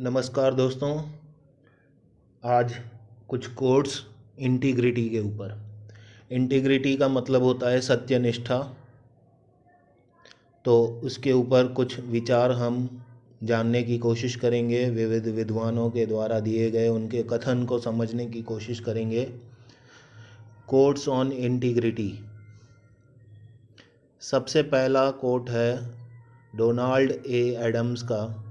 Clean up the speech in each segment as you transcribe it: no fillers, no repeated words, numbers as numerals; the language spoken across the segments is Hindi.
नमस्कार दोस्तों। आज कुछ कोट्स इंटीग्रिटी के ऊपर। इंटीग्रिटी का मतलब होता है सत्यनिष्ठा। तो उसके ऊपर कुछ विचार हम जानने की कोशिश करेंगे, विविध विद्वानों के द्वारा दिए गए उनके कथन को समझने की कोशिश करेंगे। Quotes on integrity. सबसे पहला कोट है डोनाल्ड ए एडम्स का।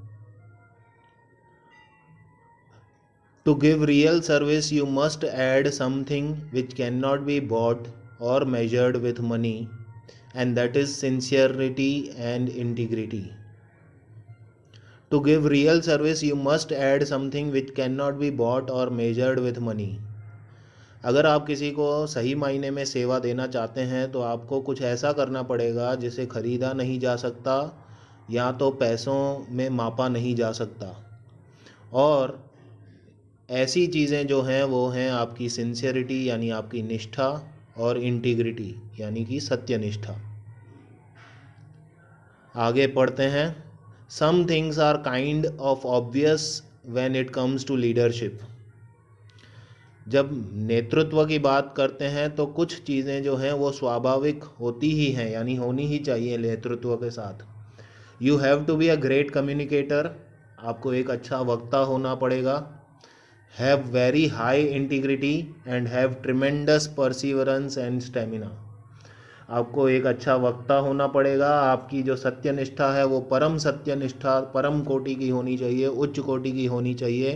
To give real service, you must add something which cannot be bought or measured with money, and that is sincerity and integrity. To give real service, you must add something which cannot be bought or measured with money. अगर आप किसी को सही मायने में सेवा देना चाहते हैं तो आपको कुछ ऐसा करना पड़ेगा जिसे खरीदा नहीं जा सकता या तो पैसों में मापा नहीं जा सकता। और ऐसी चीज़ें जो हैं वो हैं आपकी सिंसियरिटी यानी आपकी निष्ठा और इंटीग्रिटी यानी कि सत्यनिष्ठा। आगे पढ़ते हैं। Some things are kind of obvious when it comes to leadership. जब नेतृत्व की बात करते हैं तो कुछ चीज़ें जो हैं वो स्वाभाविक होती ही हैं यानी होनी ही चाहिए नेतृत्व के साथ। You have to be a great communicator. आपको एक अच्छा वक्ता होना पड़ेगा। have very high integrity and have tremendous perseverance and stamina। आपको एक अच्छा वक्ता होना पड़ेगा। आपकी जो सत्यनिष्ठा है वो परम सत्यनिष्ठा परम कोटि की होनी चाहिए, उच्च कोटि की होनी चाहिए।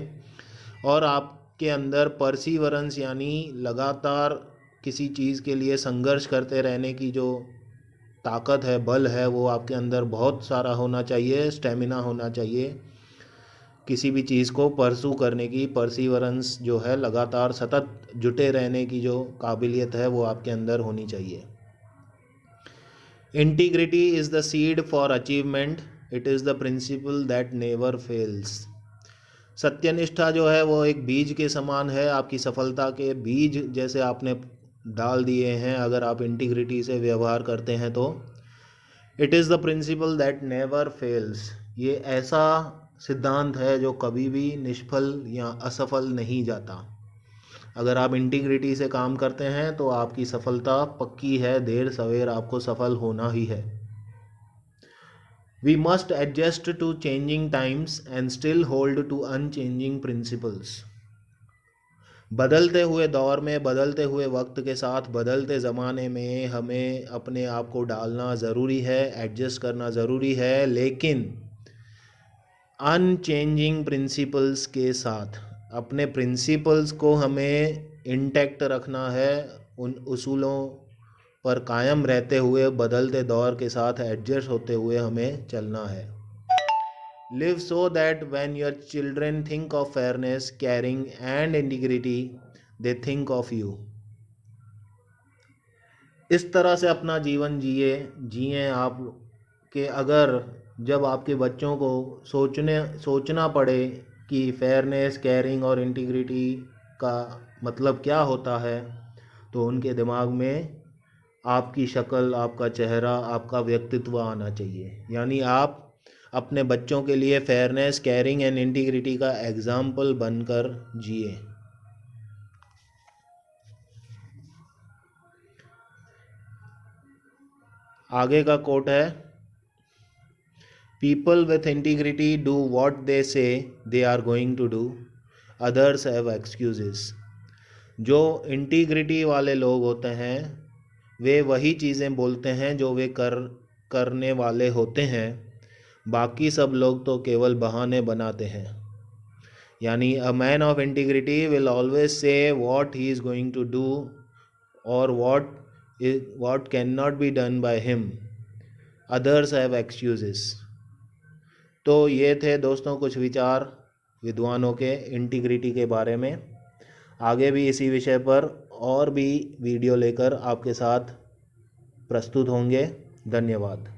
और आपके अंदर परसीवरेंस यानी लगातार किसी चीज़ के लिए संघर्ष करते रहने की जो ताकत है, बल है, वो आपके अंदर बहुत सारा होना चाहिए। स्टेमिना होना चाहिए। किसी भी चीज़ को परसू करने की परसीवरेंस जो है, लगातार सतत जुटे रहने की जो काबिलियत है वो आपके अंदर होनी चाहिए। Integrity is the seed for achievement. It is the principal that never fails. सत्यनिष्ठा जो है वो एक बीज के समान है। आपकी सफलता के बीज जैसे आपने डाल दिए हैं अगर आप इंटीग्रिटी से व्यवहार करते हैं तो। It is the principal that never fails. ये ऐसा सिद्धांत है जो कभी भी निष्फल या असफल नहीं जाता। अगर आप इंटीग्रिटी से काम करते हैं तो आपकी सफलता पक्की है, देर सवेर आपको सफल होना ही है। We must adjust to changing times and still hold to unchanging principles. बदलते हुए दौर में, बदलते हुए वक्त के साथ, बदलते ज़माने में हमें अपने आप को डालना ज़रूरी है, एडजस्ट करना ज़रूरी है, लेकिन अनचेंजिंग प्रिंसिपल्स के साथ। अपने प्रिंसिपल्स को हमें इंटैक्ट रखना है, उन उसूलों पर कायम रहते हुए बदलते दौर के साथ एडजस्ट होते हुए हमें चलना है। Live so that when your children think of fairness, caring and integrity, they think of you. इस तरह से अपना जीवन जिए आप कि अगर जब आपके बच्चों को सोचना पड़े कि फेयरनेस, केयरिंग और इंटीग्रिटी का मतलब क्या होता है, तो उनके दिमाग में आपकी शक्ल, आपका चेहरा, आपका व्यक्तित्व आना चाहिए। यानी आप अपने बच्चों के लिए फेयरनेस, केयरिंग एंड इंटीग्रिटी का एग्जाम्पल बनकर जिए। आगे का कोट है, people with integrity do what they say they are going to do, others have excuses. जो इंटीग्रिटी वाले लोग होते हैं वे वही चीज़ें बोलते हैं जो वे करने वाले होते हैं। बाकी सब लोग तो केवल बहाने बनाते हैं। यानी a man of integrity will always say what he is going to do और what can not be done by him, others have excuses. तो ये थे दोस्तों कुछ विचार विद्वानों के इंटीग्रिटी के बारे में। आगे भी इसी विषय पर और भी वीडियो लेकर आपके साथ प्रस्तुत होंगे। धन्यवाद।